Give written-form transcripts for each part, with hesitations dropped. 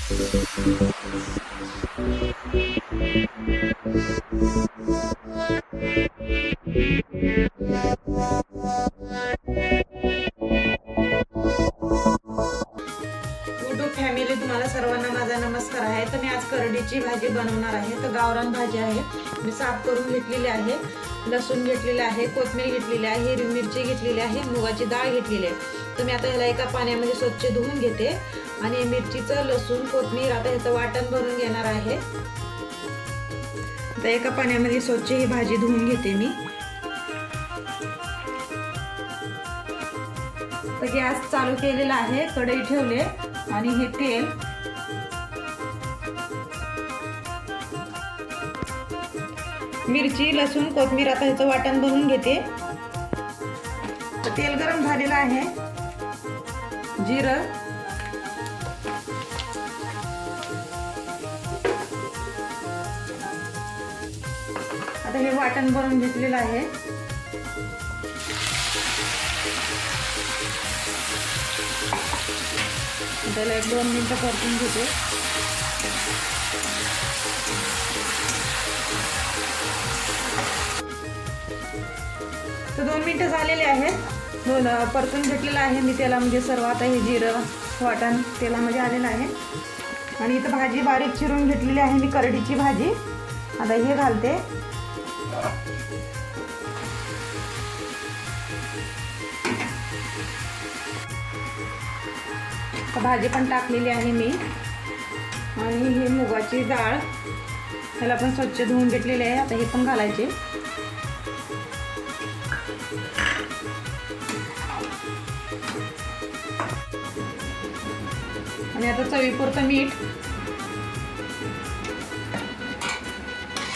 Family, तुम्हाला सर्वांना माझा नमस्कार आहे। तर मी आज करडीची भाजी बनवणार आहे। तर गावरान भाजी आहे, मी साफ करून घेतलेली आहे। लसूण घेतलेला आहे, कोथिंबीर घेतलेली आहे, हिरवी मिरची घेतलेली आहे, मुगाची डाळ घेतलेली आहे। तर मी आता ह्याला एका पाण्यामध्ये स्वच्छ धुवून घेते आणि मिरचीचं, लसूण, कोथिंबीर आता ह्याचं वाटण भरून घेणार आहे। तर एका पाण्यामध्ये स्वच्छ ही भाजी धुवून घेते मी। तर गॅस चालू केलेला आहे, कढई ठेवले आणि हे तेल, मिरची, लसूण, कोथिंबीर आता ह्याचं वाटण बनवून घेते। तेल गरम झालेलं आहे, जिरं, आता हे वाटण बनवून घेतलेलं आहे। त्याला 1-2 मिनिटं परतून घेते। तर 2 मिनिटं झालेले आहेत, परतून घेतलेलं आहे मी तेलामध्ये सर्व। आता हे जिरं वाटण तेलामध्ये आलेलं आहे आणि इथं भाजी बारीक चिरून घेतलेली आहे मी, करडीची भाजी। आता हे घालते। भाजी पण टाकलेली आहे मी आणि ही मुगाची डाळ, त्याला पण स्वच्छ धुवून घेतलेली आहे। आता हे पण घालायचे आणि आता चवीपुरतं मीठ,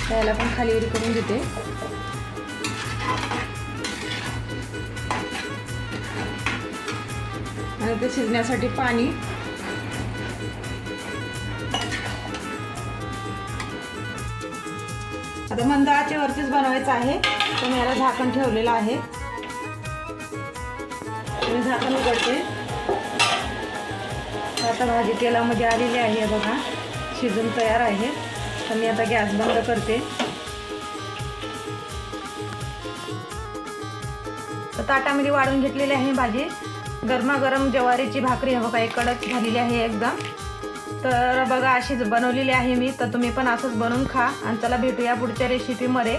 त्याला पण खालीवरी करून देते। आणि ते शिजण्यासाठी पाणी, आता मंद आचेवरतीच बनवायचं आहे। तर मी याला झाकण ठेवलेलं आहे, मी झाकण उघडते। आता भाजी तेलामध्ये आलेली आहे बघा, शिजून तयार आहे। तर मी आता गॅस बंद करते। तर ताटामध्ये वाढून घेतलेली आहे भाजी, गरमागरम ज्वारीची भाकरी बघा, एक कडक झालेली आहे एकदम। तर बघा अशीच बनवलेली आहे मी, तर तुम्ही पण असंच बनवून खा। आणि चला भेटूया पुढच्या रेसिपीमध्ये।